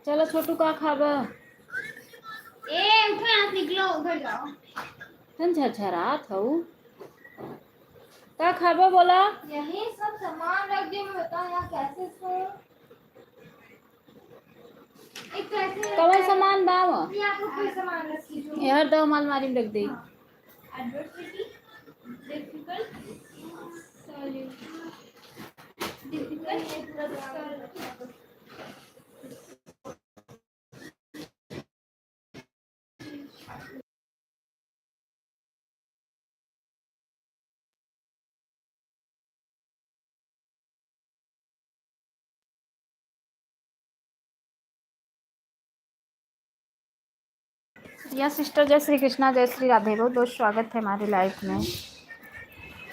चलो छोटू का खाबा ए उठो यहाँ से निकलो उधर जाओ तन झरझरात हूँ का खाबा बोला यही सब सामान रख दिए मैं बताऊँ यहाँ कैसे सो एक कैसे कवर सामान बाव यहाँ पर कोई सामान रखी जो यार दो अलमारी में रख दी एडवर्सिटी डिफिकल्ट सॉरी डिफिकल्ट प्रिया सिस्टर जय श्री कृष्णा जय श्री राधे बहुत बहुत स्वागत है हमारी लाइफ में।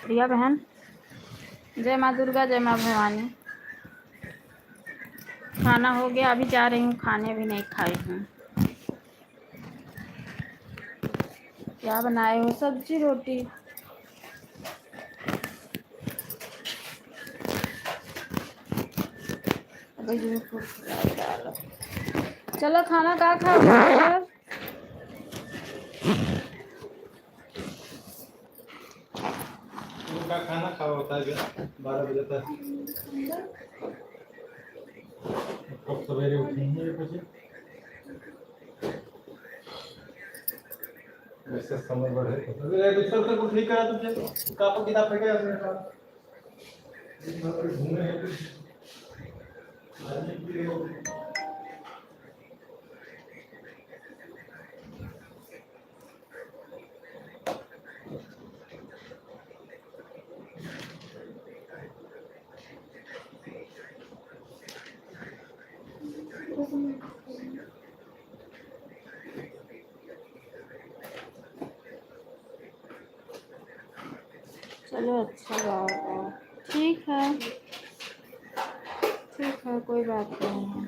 प्रिया बहन जय माँ दुर्गा जय माँ भवानी। खाना हो गया अभी जा रही हूँ खाने भी नहीं खाई हूँ। क्या बनाए हो सब्जी रोटी चलो खाना का खा उनका खाना खावा होता है 12 बजे तक कब सवेरे उठेंगे बजे वैसे समय बढ़े अरे बिस्तर तक उठ नहीं करा तुझे कापा किताब फेंके अपने साथ घूमे चलो अच्छा बात है ठीक है कोई बात नहीं है।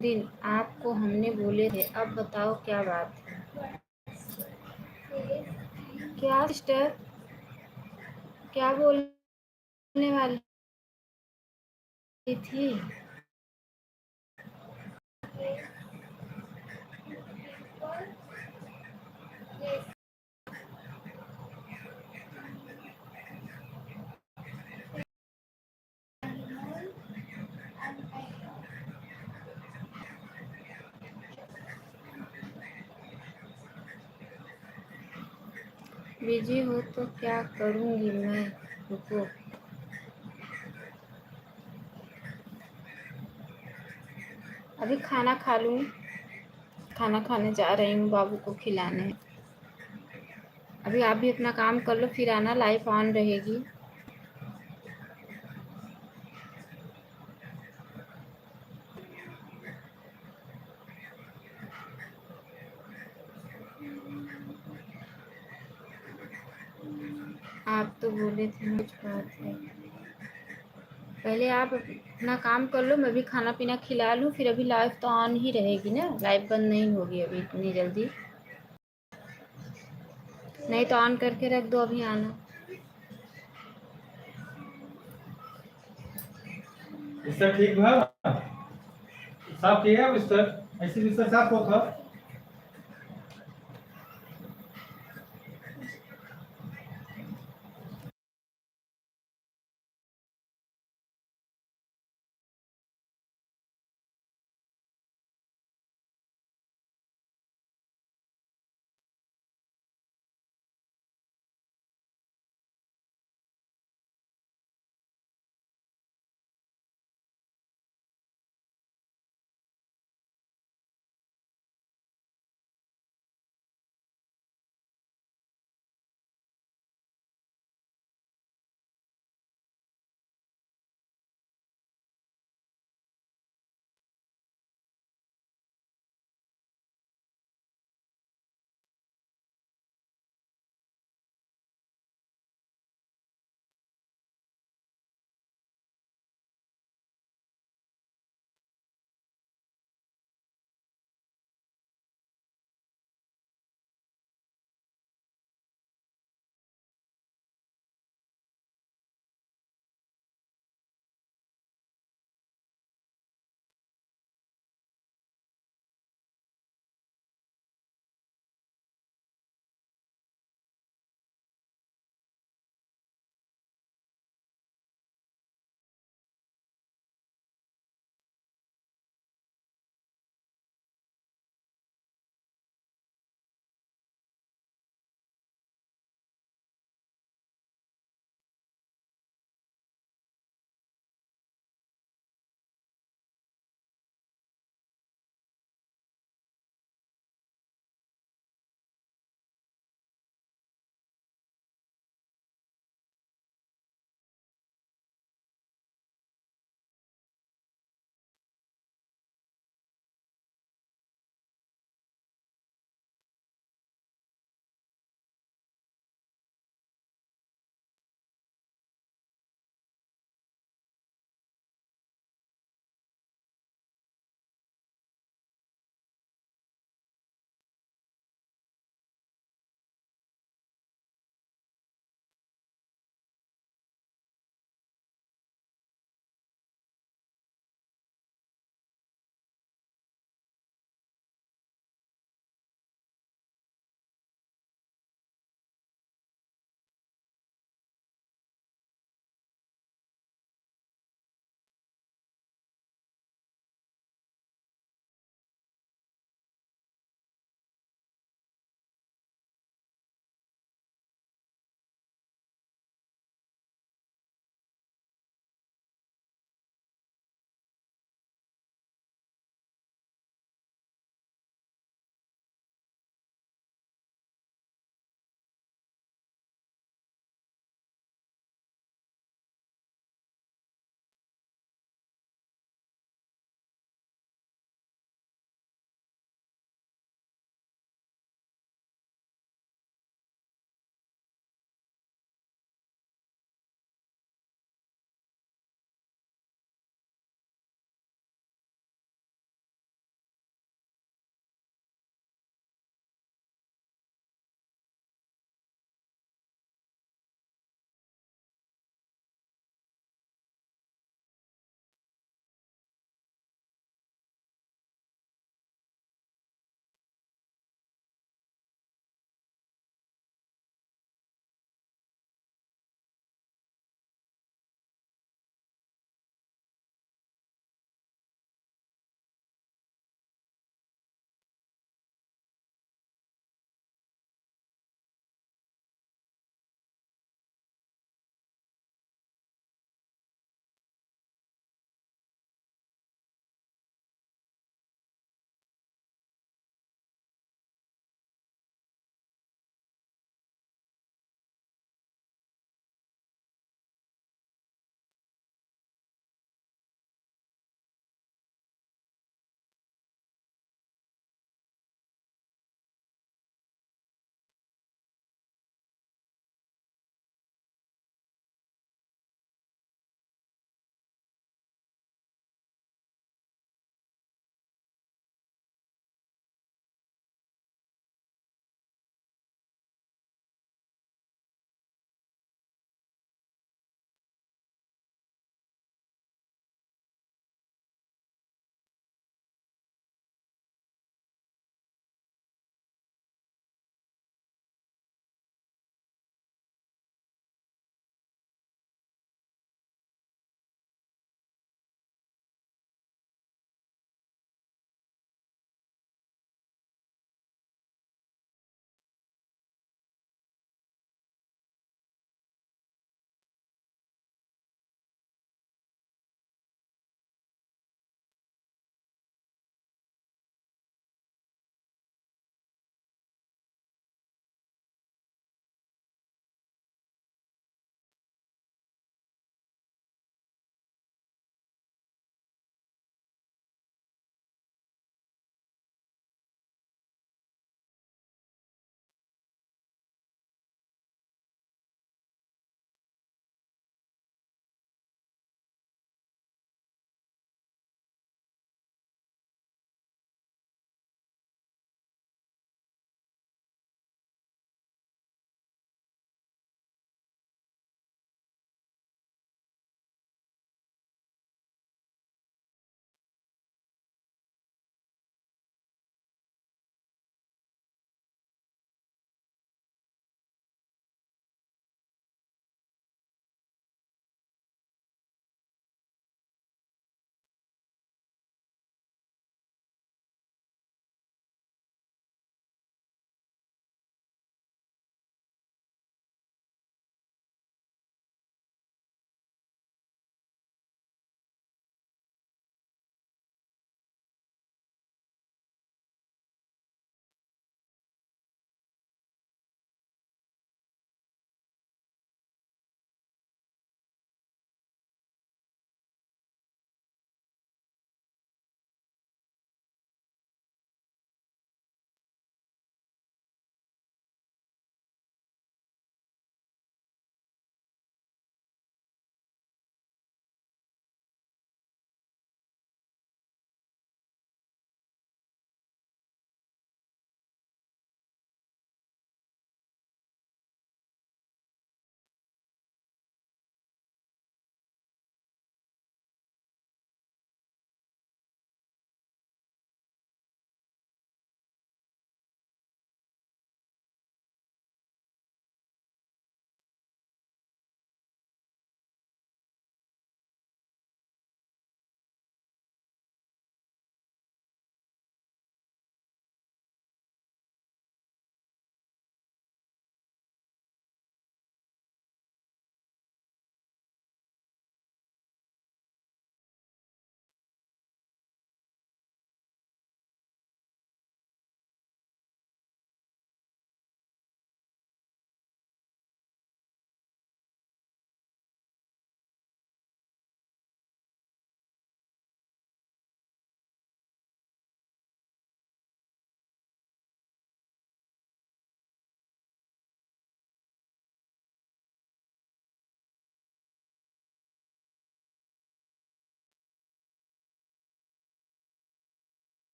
दिन आपको हमने बोले थे अब बताओ क्या बात है। क्या सिस्टर क्या बोलने वाली थी। बिजी हो तो क्या करूँगी मैं रुको अभी खाना खा लूँ। खाना खाने जा रही हूँ बाबू को खिलाने। अभी आप भी अपना काम कर लो फिर आना लाइफ ऑन रहेगी। आप तो बोले थे कुछ बात है पहले आप अपना काम कर लो मैं भी खाना पीना खिला लूँ फिर अभी लाइफ तो ऑन ही रहेगी ना लाइफ बंद नहीं होगी अभी इतनी जल्दी नहीं तो ऑन करके रख दो अभी आना। बिस्तर ठीक है साफ किया बिस्तर ऐसे बिस्तर साफ होगा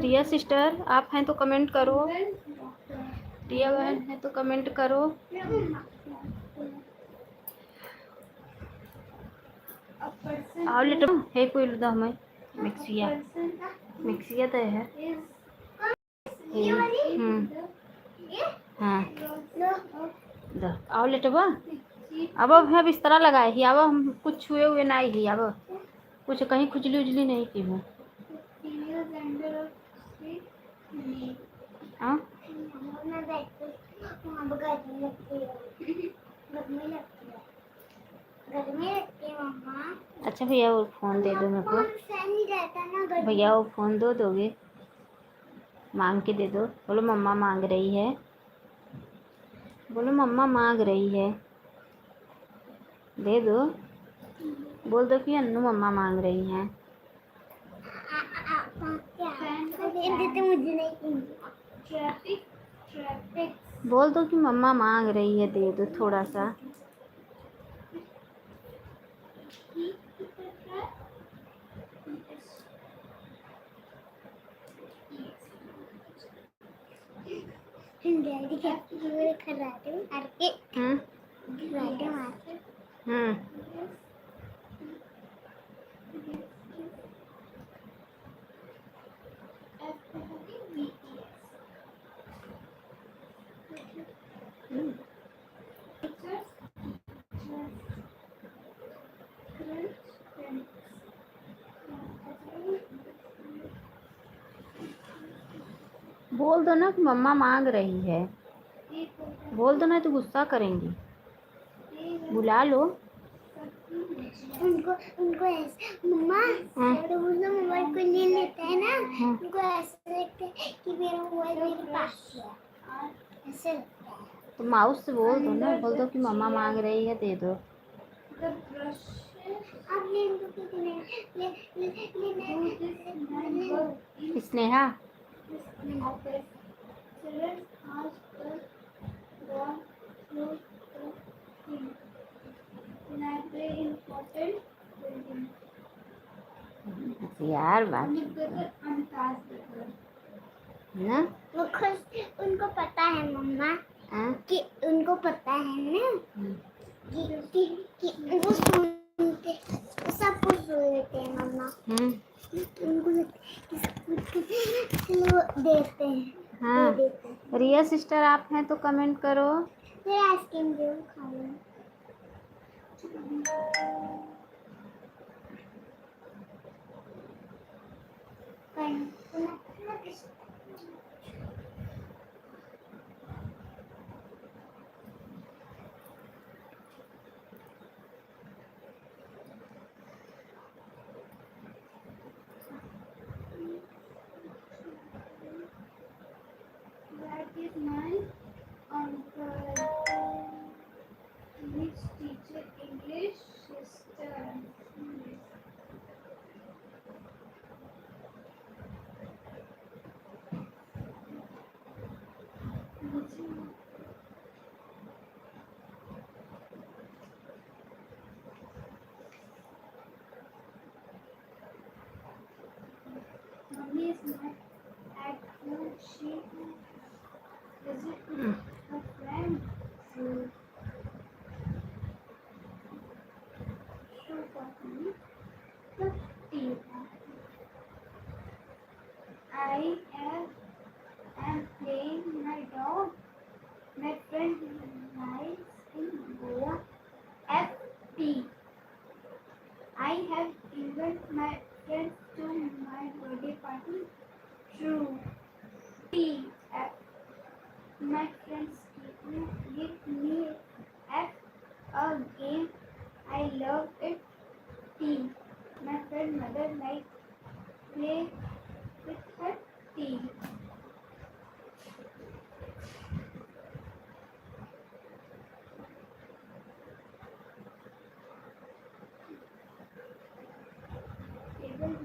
रिया सिस्टर आप हैं तो कमेंट करो। रिया बहन है तो कमेंट करो। आओ लेटो हे कोई लुदा हमें मिक्सिया तो है। हाँ आओ लेटो अब है बिस्तरा लगाए ही। अब हम कुछ छुए हुए नहीं ही। अब कुछ कहीं खुजली उजली नहीं की हूँ। हाँ अच्छा भैया वो फ़ोन दे दो मेरे को। भैया वो फ़ोन दोगे? मांग के दे दो। बोलो मम्मा मांग रही है। बोलो मम्मा मांग रही है। दे दो। बोल दो कि अन्नू मम्मा मांग रही हैं। बोल दो कि मम्मा मांग रही है, दे दो थोड़ा सा। बोल दो ना कि मम्मा मांग रही है। बोल दो ना तो गुस्सा करेंगी। बुला लो उनको ऐसे मम्मा तो वो लोग मोबाइल को ले लेते हैं ना। उनको ऐसे लगता है कि मेरा मोबाइल मेरे पास है, ऐसे लगता है। तो माउस से बोल दो ना। बोल दो कि मम्मा मांग रही है, दे दो। अब ले इनको कितने ले स्नेहा यार बात ना। वो खुद उनको पता है मम्मा कि उनको पता है ना कि वो सुनते सब कुछ सुन लेते हैं मम्मा। उनको देते हैं। हाँ रिया सिस्टर आप हैं तो कमेंट करो। फिर आइसक्रीम दो खा लो। That is my uncle. Which teacher English sister. Mommy is not at home. She visited her friend. So Mommy, the tea. I am playing my dog. My friend lives in Goa. FT. I have invited my friends to my birthday party. True. T. F. My friends give me F a game. I love it. T. My friend mother likes play with her T. Table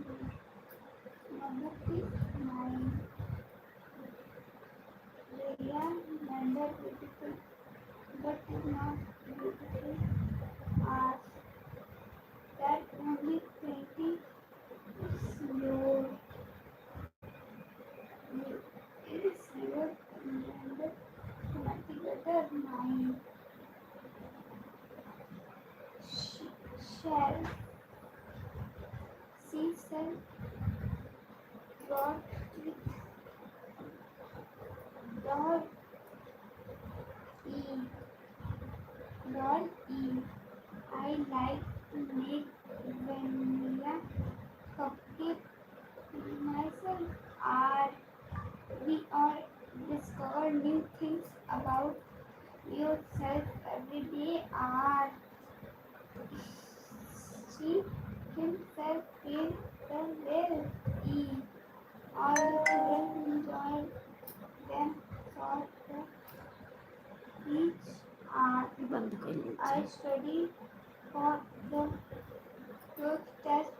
number is 9. Leia Lander beautiful, but not beautiful. Ask that only 20 is your. mine. Shell. Sea cell. Dot with dot E. Dot E. I like to make vanilla cupcake myself. We are discover new things about yourself every day. Are she himself feel the well? E. All the children enjoy them for the each art. बंद कर लीजिए. I study for the truth test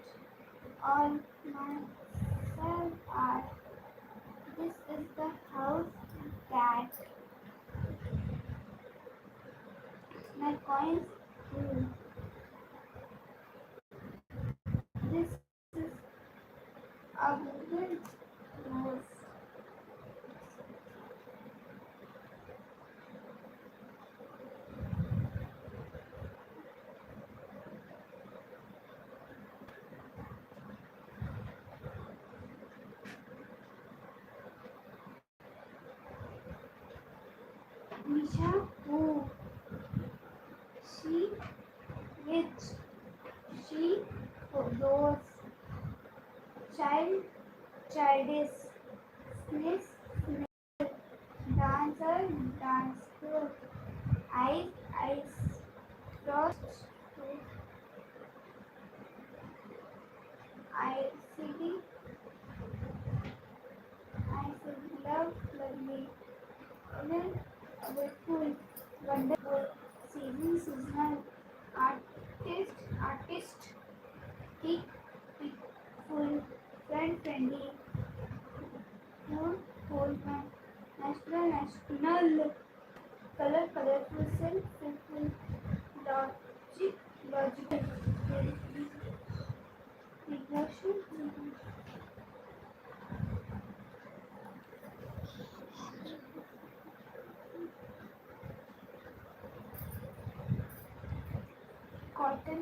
on myself. Art. This is the house that my coins do. This is a wooden rose. Misha who? She which? She those. Child childish. Sniff sniff. Dancer dancer. Ice ice. Frost ICD love lovely. Then awful wonderful. Season seasonal. Artist thick full friend friendly. Whole man. National colorful self-fulfil. Logical regression. Cotton.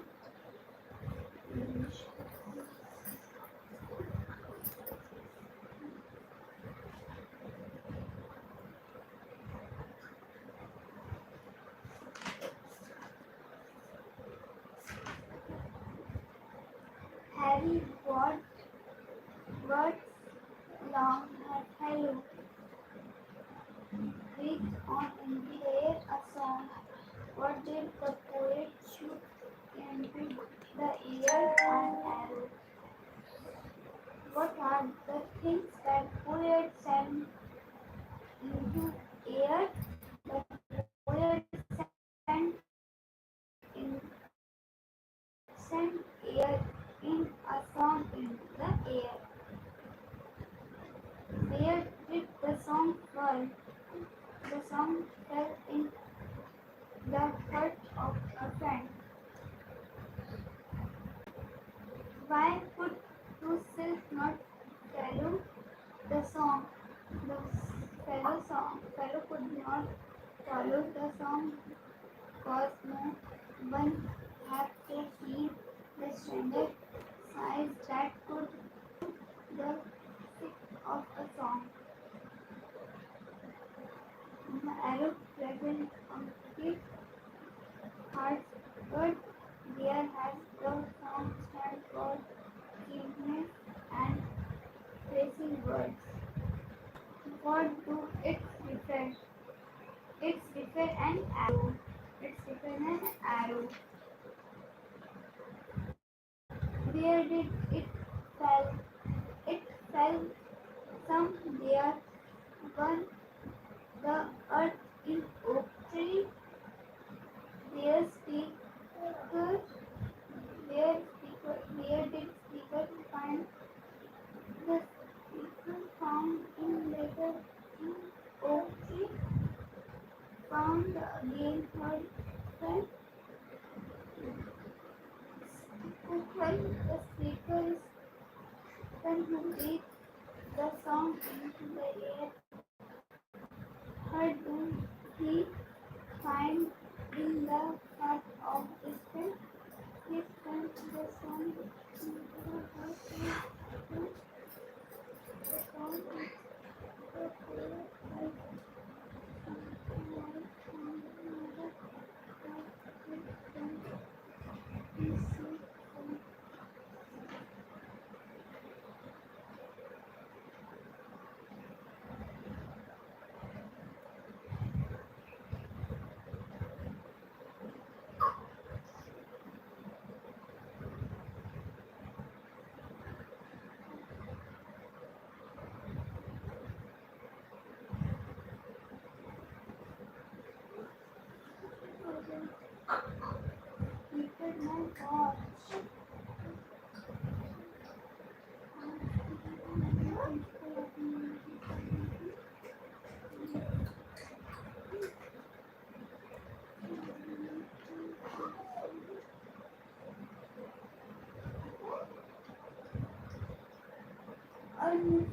Harry words long hello. Read on interior a song. What did the poet shoot into the air and arrow? What are the things that poet sent into air? The poet sent air in a song into the air. Where did the song fall? The song fell in the heart of a friend. Why could two self not follow the song? The fellow could not follow the song because no one had to hear the standard size that could the sick of a song. The arrow present complete hearts, but there has the song stand for forgiveness and praising words. What do it refer? It's refer an arrow. It's refer an arrow. Where did it fall? It fell somewhere on the earth in oak tree. Where did speaker find the speaker found in letter in oak tree? Found again heard when the speaker is when who read the song into the air. Heard when he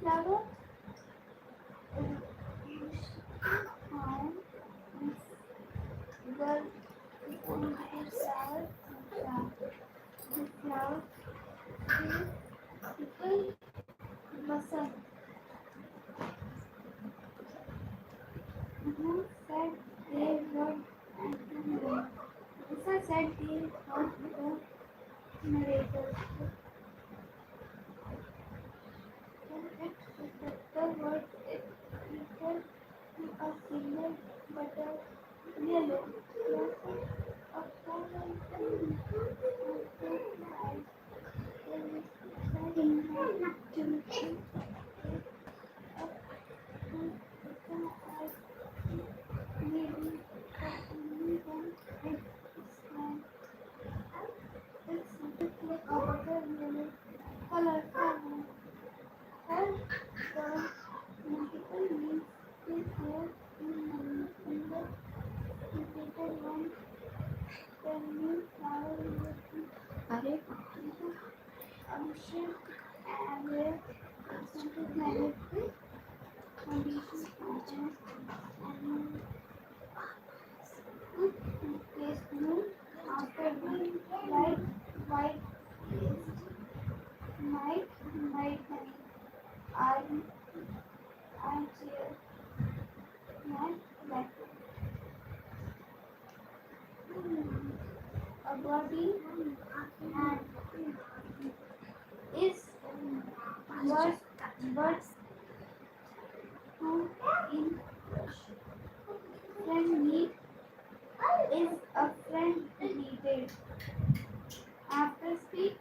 flower. Girl on the flower. The flower. People. Basant. Who said they would and Lisa said they heard the narrator. The word it equal to a single butter yellow. A color. Her the multiple means is there in the repeated one. The new flower अरे Abhishek and something like conditions and place blue after blue white white night night honey I cheer night black a body and is birds who in friend need is a friend needed after speak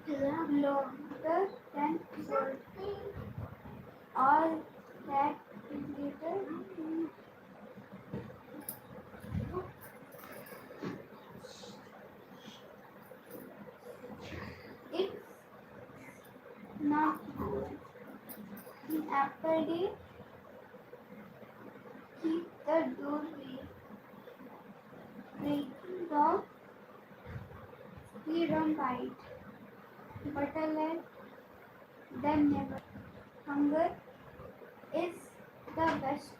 longer than word all that is later it's not good in apple day keep the doorway breaking dog we don't bite butterlet then never hunger is the best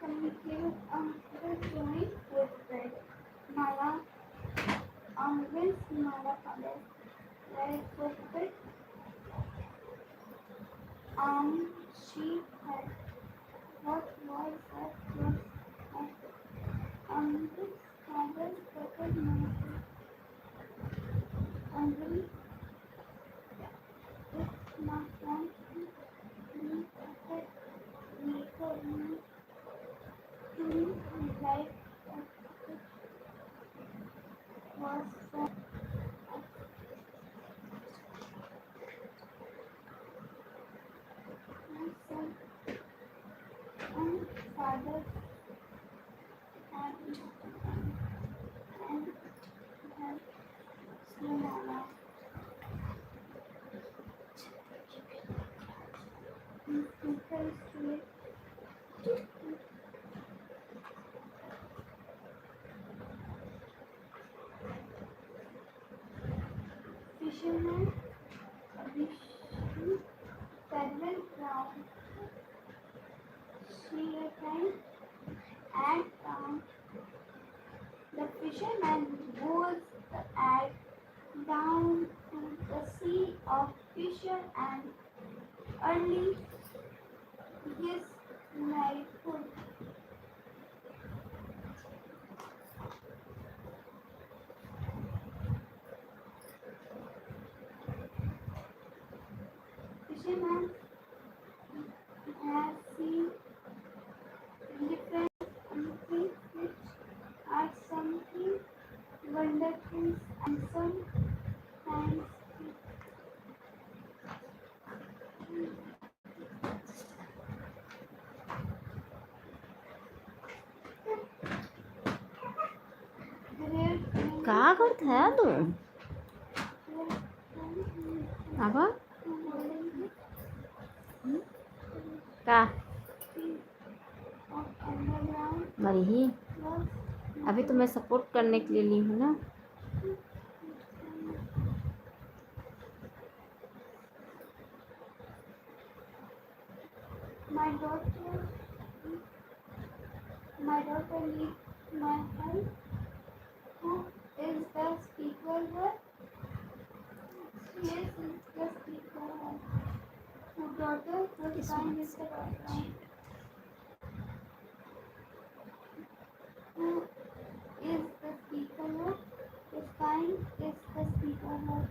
communicate the joint with bread mala always mala color red with she had what was that was this father spoken only it's not one me perfect later to like was from my son and father and had Slumana. People street fisherman Abhishek several ground she attend and found the fisherman goes at down to the sea of fisher and early his livelihood. Fisherman has seen different things which are something wonderful and sometimes है तू अब का मरी ही अभी तो मैं support करने के लिए ली हूँ ना। My daughter needs my help. Who is the speaker here? Yes, is the speaker here. Who daughter? What kind is the daughter? Who is the speaker here? What kind is the speaker here?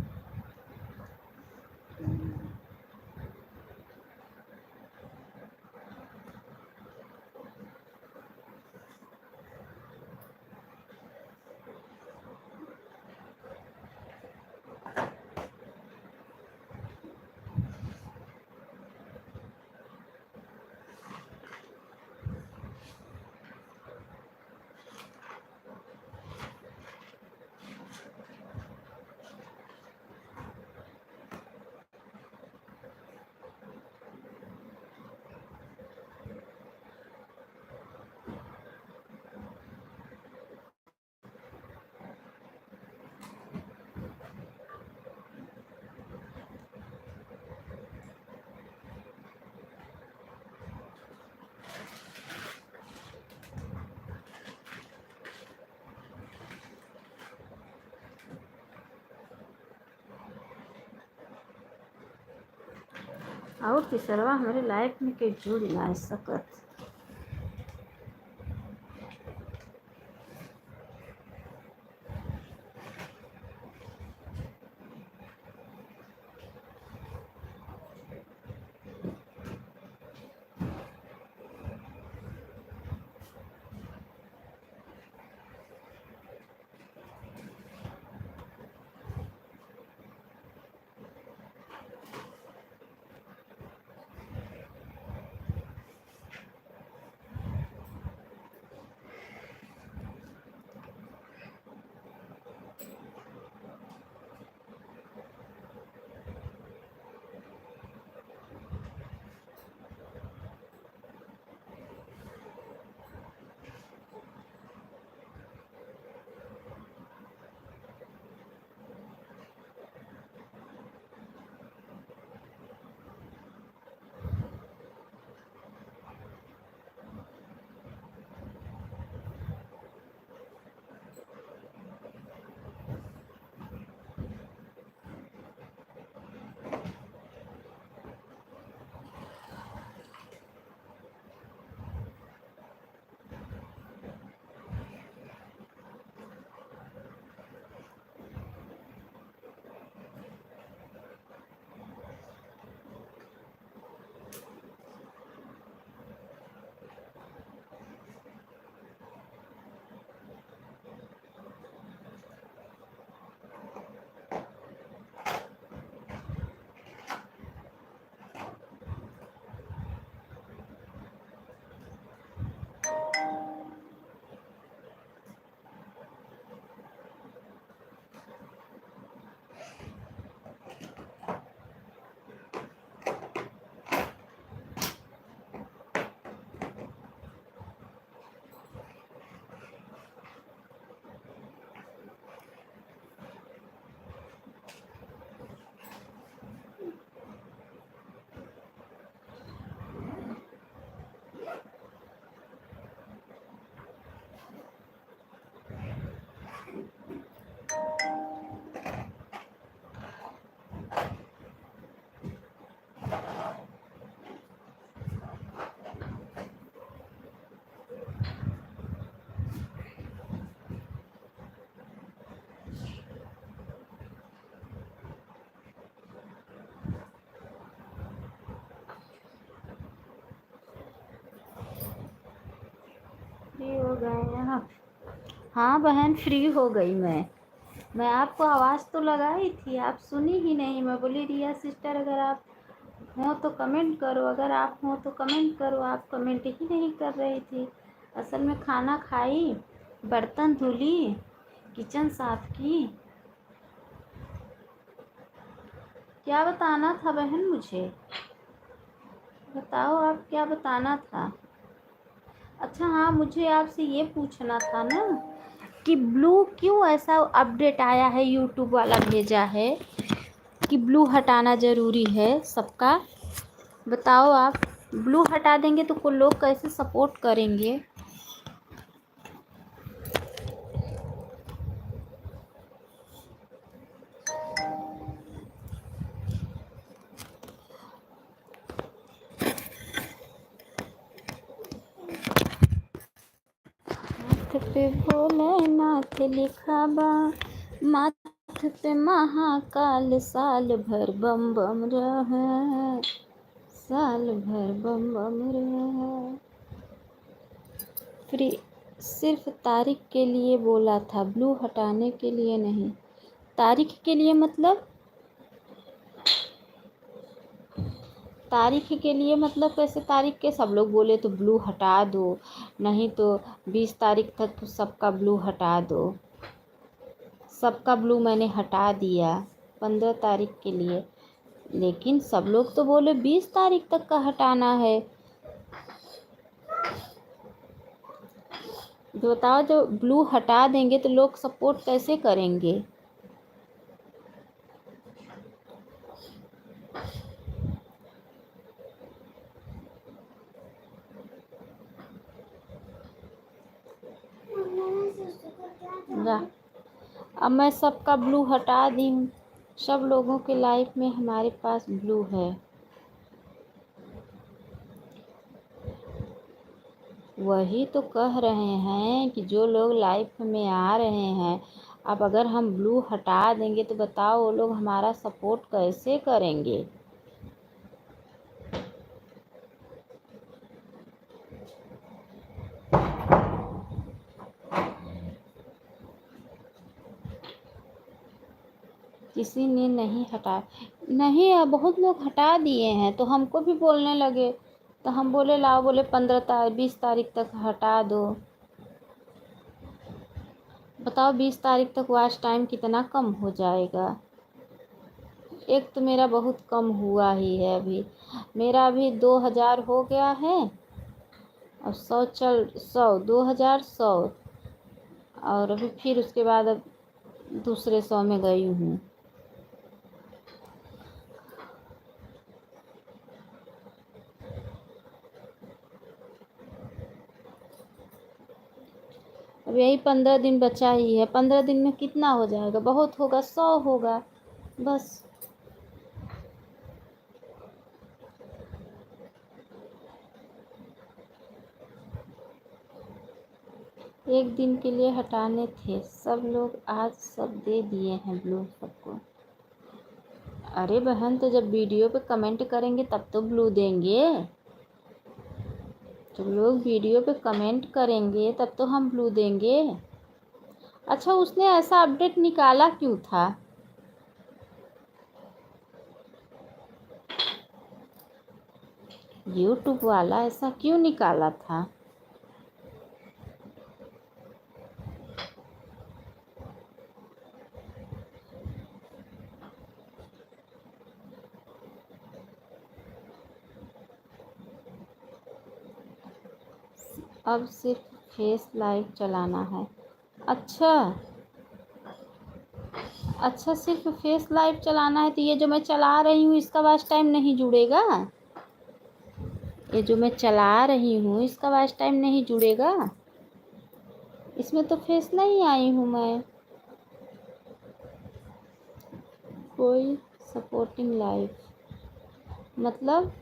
और तीसरवा हमारे life में के जुड़ ना सकत। Free हो गए हैं। हाँ बहन फ्री हो गई मैं आपको आवाज़ तो लगाई थी, आप सुनी ही नहीं। मैं बोली रिया सिस्टर अगर आप हो तो कमेंट करो, अगर आप हो तो कमेंट करो। आप कमेंट ही नहीं कर रही थी। असल में खाना खाई, बर्तन धुली, किचन साफ़ की क्या बताना था बहन मुझे? बताओ आप क्या बताना था? अच्छा हाँ, मुझे आपसे ये पूछना था ना कि ब्लू क्यों ऐसा अपडेट आया है, यूट्यूब वाला भेजा है कि ब्लू हटाना ज़रूरी है सबका। बताओ आप, ब्लू हटा देंगे तो कोई लोग कैसे सपोर्ट करेंगे? माथ पे भोलेनाथ लिखा बा, माथ पे महाकाल, साल भर बम बम रहे, साल भर बम बम रहे। फ्री सिर्फ तारीख के लिए बोला था, ब्लू हटाने के लिए नहीं। तारीख के लिए मतलब? तारीख के लिए मतलब कैसे? तारीख के सब लोग बोले तो ब्लू हटा दो, नहीं तो 20 तारीख तक तो सबका ब्लू हटा दो। सबका ब्लू मैंने हटा दिया 15 तारीख के लिए, लेकिन सब लोग तो बोले 20 तारीख तक का हटाना है। तो बताओ, जो ब्लू हटा देंगे तो लोग सपोर्ट कैसे करेंगे? जा, अब मैं सबका ब्लू हटा दी हूँ। सब लोगों के लाइफ में हमारे पास ब्लू है। वही तो कह रहे हैं कि जो लोग लाइफ में आ रहे हैं, अब अगर हम ब्लू हटा देंगे तो बताओ वो लोग हमारा सपोर्ट कैसे करेंगे? किसी ने नहीं हटा, नहीं, बहुत लोग हटा दिए हैं तो हमको भी बोलने लगे, तो हम बोले लाओ, बोले 20 तारीख तक हटा दो। बताओ 20 तारीख तक वॉच टाइम कितना कम हो जाएगा? एक तो मेरा बहुत कम हुआ ही है, अभी मेरा अभी 2000 हो गया है, और 2100 और अभी फिर उसके बाद अब दूसरे 100 में गई हूँ। अब यही 15 दिन बचा ही है। 15 दिन में कितना हो जाएगा? बहुत होगा, 100 होगा बस। एक दिन के लिए हटाने थे सब लोग, आज सब दे दिए हैं ब्लू सबको। अरे बहन, तो जब वीडियो पे कमेंट करेंगे तब तो ब्लू देंगे। जब लोग वीडियो पे कमेंट करेंगे तब तो हम ब्लू देंगे। अच्छा, उसने ऐसा अपडेट निकाला क्यों था? यूट्यूब वाला ऐसा क्यों निकाला था? अब सिर्फ फेस लाइव चलाना है। अच्छा, अच्छा, सिर्फ फेस लाइव चलाना है, तो ये जो मैं चला रही हूँ इसका वॉच टाइम नहीं जुड़ेगा? ये जो मैं चला रही हूँ इसका वॉच टाइम नहीं जुड़ेगा? इसमें तो फेस नहीं आई हूँ मैं। कोई सपोर्टिंग लाइव मतलब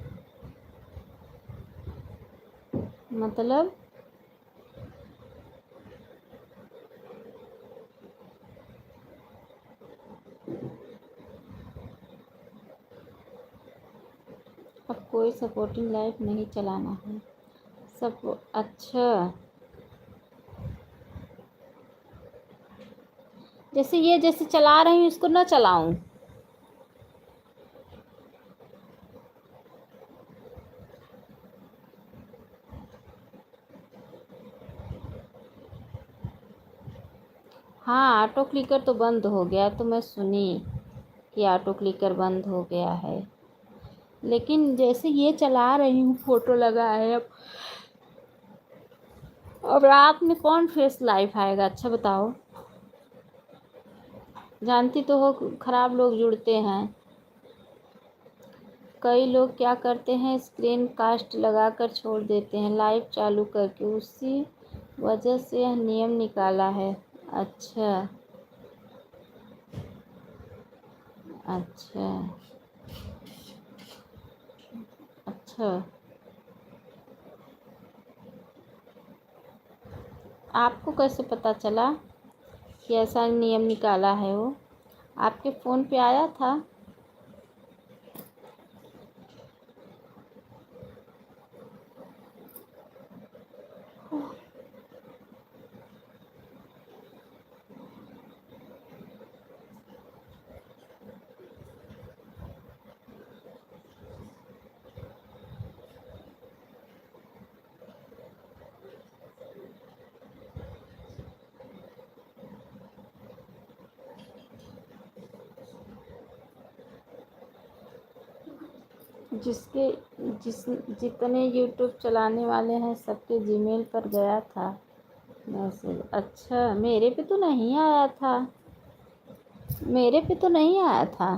अब कोई सपोर्टिंग लाइव नहीं चलाना है सब। अच्छा, जैसे ये जैसे चला रही हूँ इसको ना चलाऊं? हाँ, ऑटो क्लिकर तो बंद हो गया तो मैं सुनी। कि ऑटो क्लिकर बंद हो गया है, लेकिन जैसे ये चला रही हूँ फ़ोटो लगा है अब रात में कौन फेस लाइव आएगा, अच्छा बताओ। जानती तो हो ख़राब लोग जुड़ते हैं। कई लोग क्या करते हैं, स्क्रीन कास्ट लगा कर छोड़ देते हैं लाइव चालू करके, उसी वजह से यह नियम निकाला है। अच्छा अच्छा अच्छा, आपको कैसे पता चला कि ऐसा नियम निकाला है? वो आपके फ़ोन पे आया था? जिसके जितने यूट्यूब चलाने वाले हैं सबके जीमेल पर गया था मैसेज। अच्छा, मेरे पे तो नहीं आया था, मेरे पे तो नहीं आया था।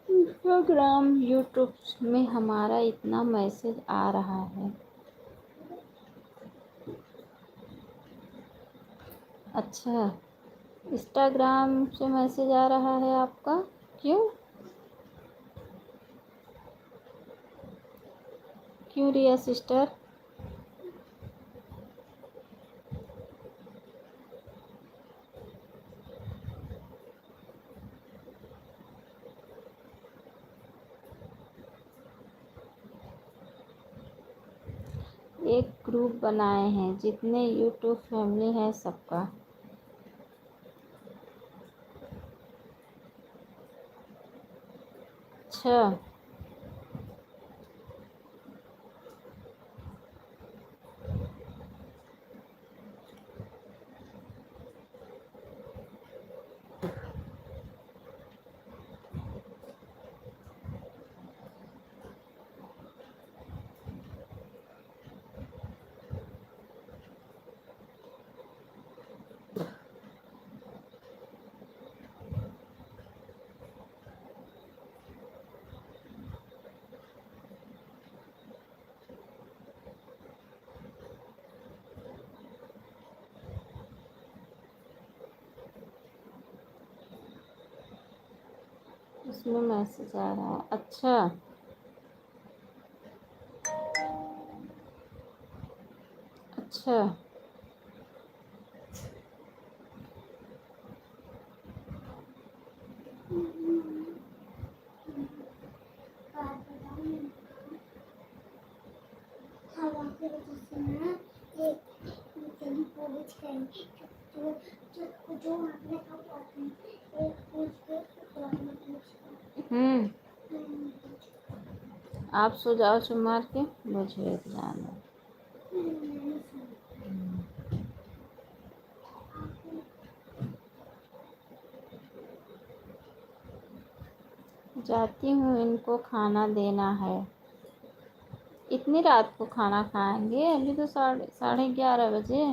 इंस्टाग्राम यूट्यूब में हमारा इतना मैसेज आ रहा है। अच्छा, इंस्टाग्राम से मैसेज आ रहा है आपका, क्यों क्यों रिया सिस्टर? एक ग्रुप बनाए हैं जितने यूट्यूब फैमिली है सबका। अच्छा, उसमें मैसेज आ रहा है। अच्छा अच्छा, हवा की वजह से ना ये तेरी पूछ करेंगे जो जो जो आपने कहा एक पूछ के हम्म, आप सो जाओ चुप मार के, मुझे एग्जाम है। जाती हूँ, इनको खाना देना है। इतनी रात को खाना खाएंगे? अभी तो 11:30 बजे।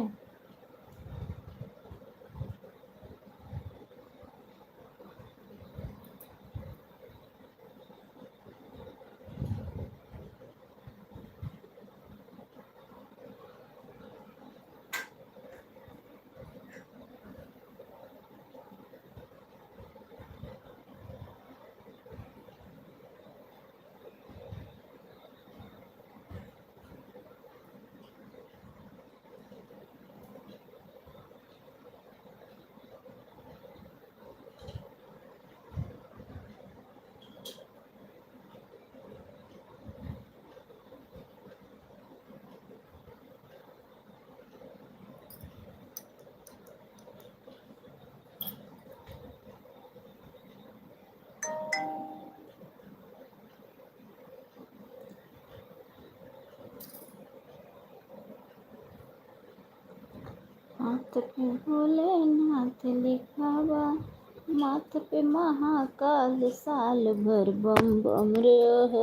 हाथ पे भोलेनाथ लिखा बा, माथ पे महाकाल, साल भर बम बम रह।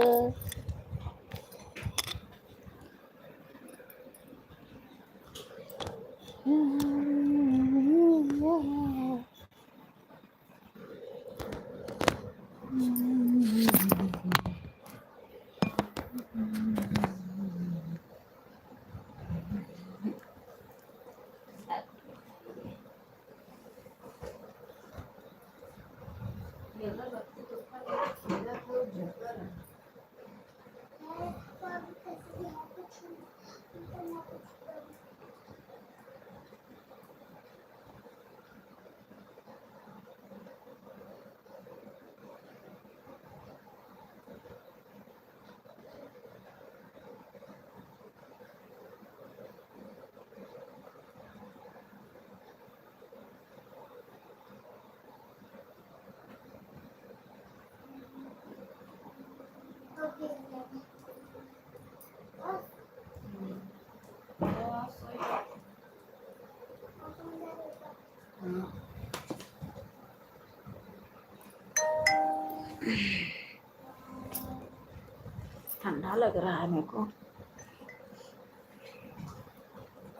ठंडा लग रहा है मेरे को।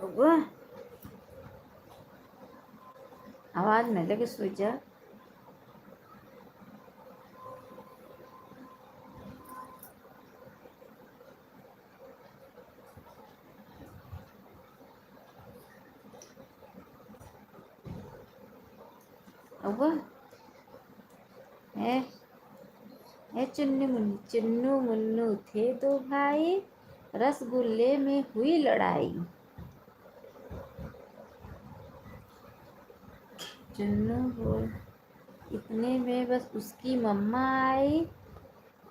अब आवाज नहीं लगे, सो जा। अब चुन्नू मुन्नू थे दो भाई, रसगुल्ले में हुई लड़ाई। चुन्नू बोल, इतने में बस उसकी मम्मा आई,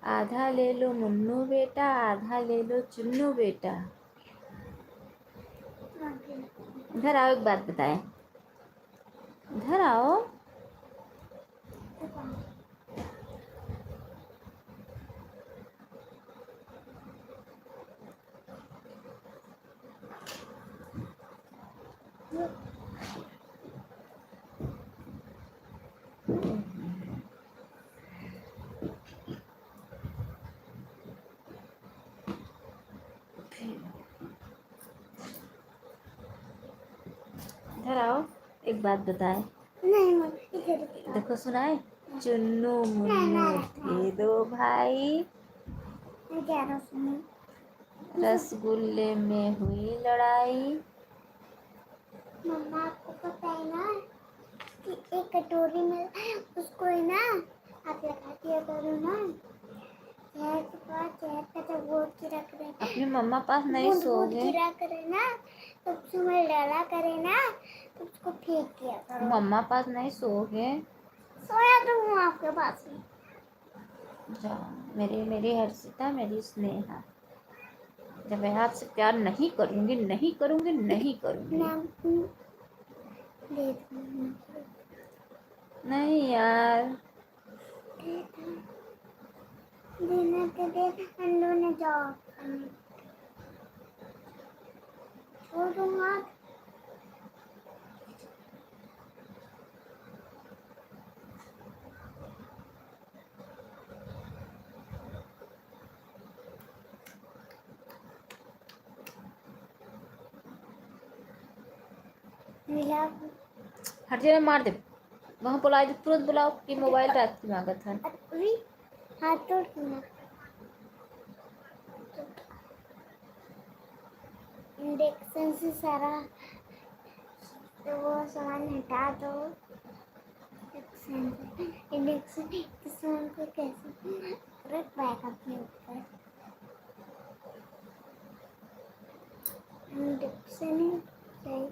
आधा ले लो मुन्नू बेटा, आधा ले लो चुन्नू बेटा। इधर आओ, एक बात बताएं, इधर आओ। इधर आओ, एक बात बताए। नहीं देखो सुनाए, चुन्नू मुन्नू थे दो भाई, रसगुल्ले में हुई लड़ाई। मम्मा आपको पता है ना कि एक कटोरी में उसको है ना आप लगा दिया करो ना, शहर के पास शहर का जब वोट गिरा करे, अपनी मम्मा पास नहीं सोओगे? गिरा करे ना तो उसमें डाला करे ना तो उसको फेंक दिया करो। मम्मा पास नहीं सोओगे? सोया तो हूँ आपके पास में। जाओ, मेरी हर्षिता, मेरी स्नेहा, जब मैं आपसे प्यार नहीं करूंगी, नहीं करूंगी, नहीं करूंगी। नहीं यार, डिनर के दिन अंडों ने जाओ छोड़ दूंगा। मिला हर जगह मार दे वहाँ बुलाए तो तुरंत बुलाओ कि मोबाइल रात की मांगत है। अभी हाथ तोड़ दूंगा। इंडक्शन से सारा तो वो सामान हटा दो। इंडक्शन सामान को कैसे रख पाएगा अपने ऊपर। इंडक्शन ही चाहिए।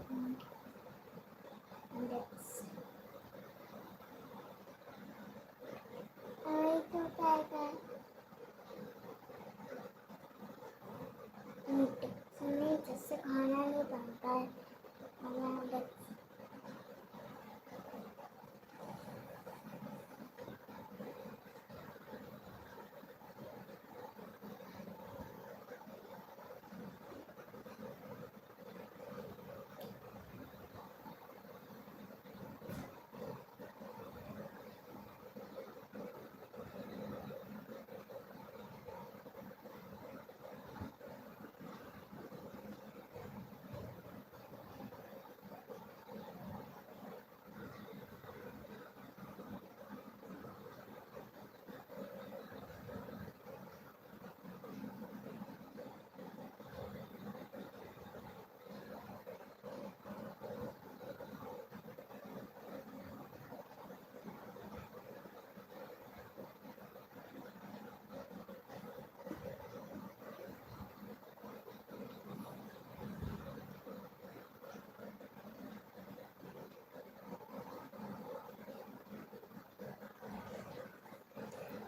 इंडक्शन तो पाएगा। इंडक्शन में जैसे खाना नहीं बनता है हमारा।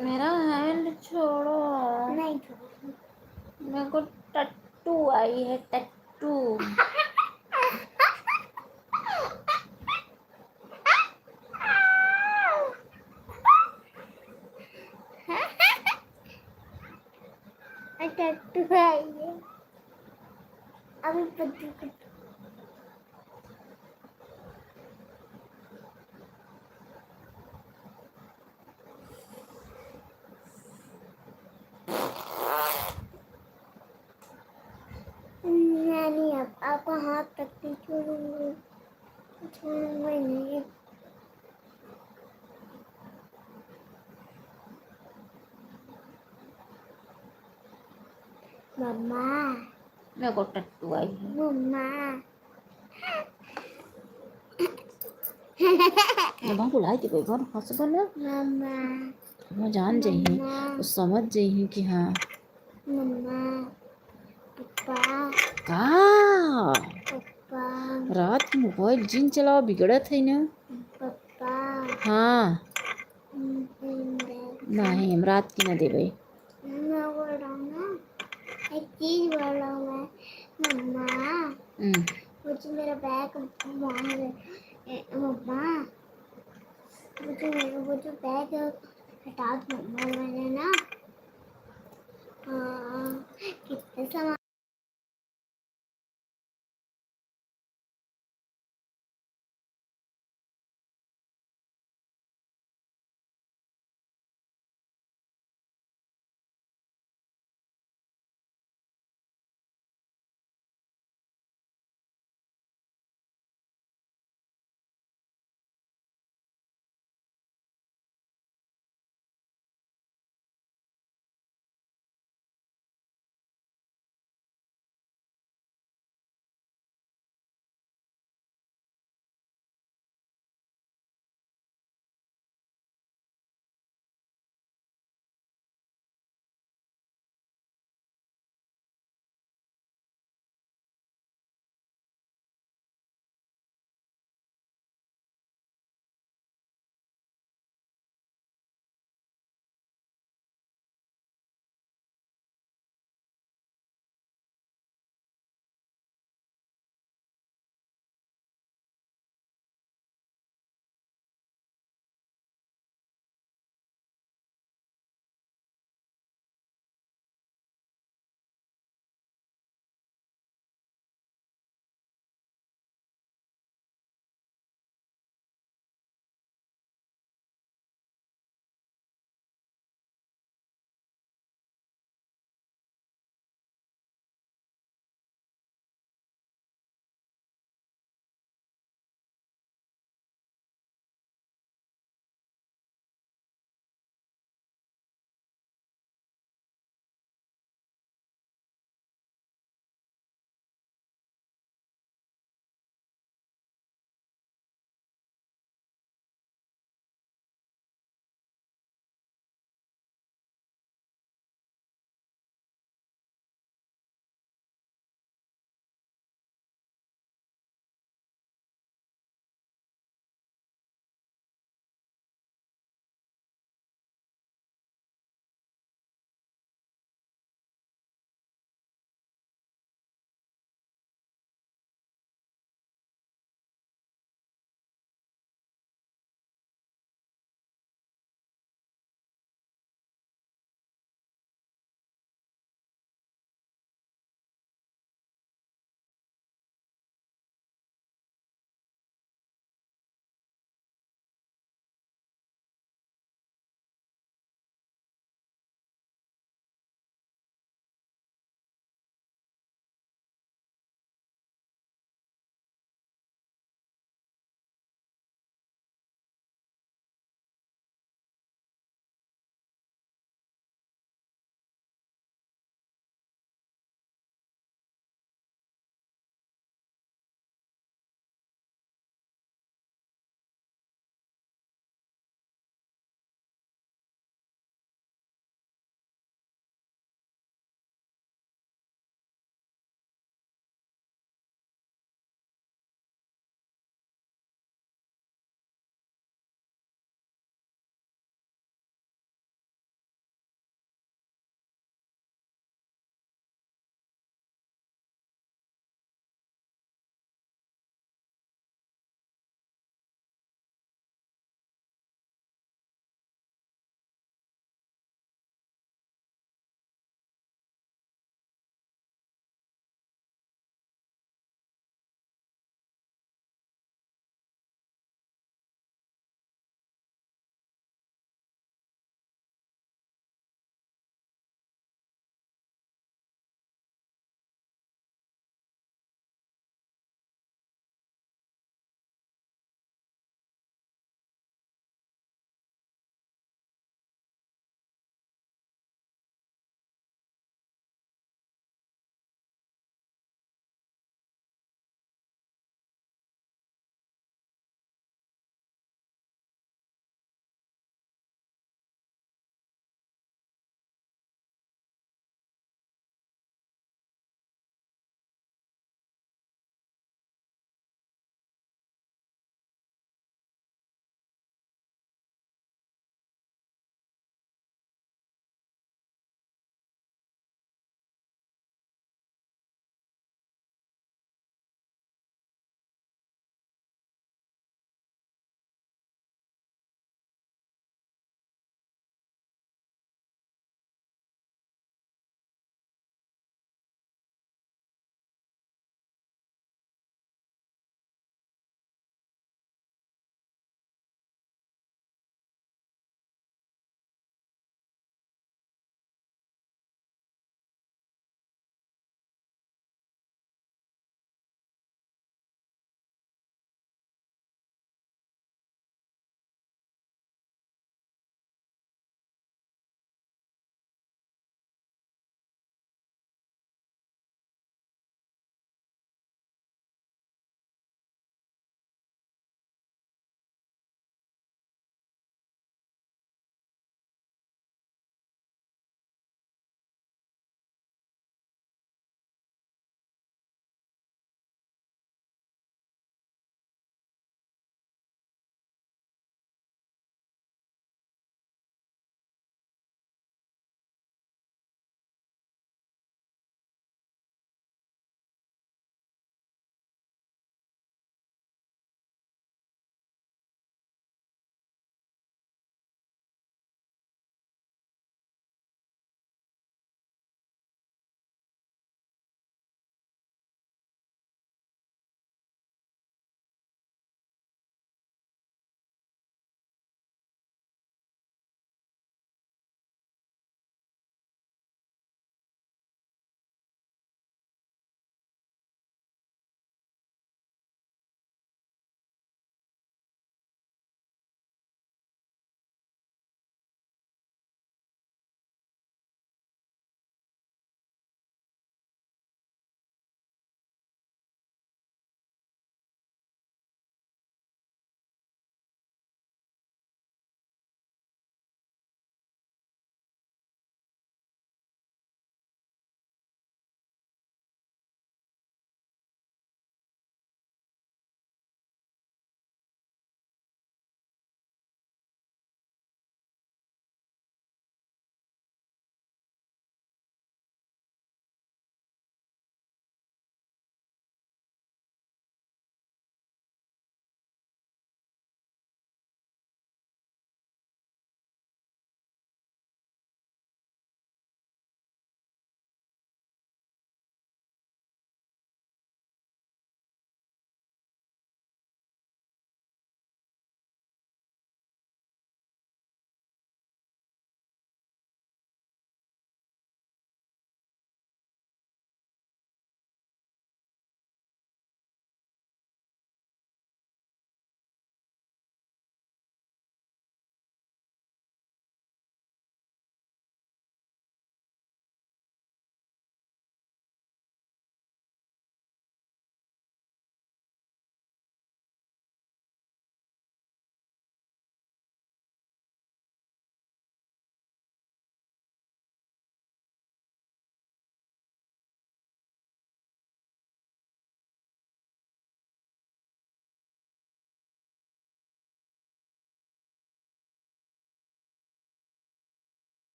मेरा हैंड छोड़ो। नहीं छोड़ो। मेरे को टट्टू आई है टट्टू। टट्टू आई है अभी पत्ती को। नहीं अब आपका हाथ तक नहीं छोड़ूंगी। छोड़ूंगा नहीं। मम्मा मेरे को टट्टू आई है। मम्मा वहाँ बुलाई थी कोई बार हॉस्पिटल में। मम्मा मैं जान जाही तो समझ जाही कि हाँ मम्मा पापा का पापा रात में मोबाइल जिन चलाओ बिगड़त है ना। पापा हाँ नहीं हम रात की ना देवे। मैं बोल रहा हूँ ना एक चीज बोल रहा हूँ मैं। मम्मा मुझे मेरा बैग मम्मा मुझे वो जो बैग हटा दो मम्मा। मैंने ना हाँ कितने सामान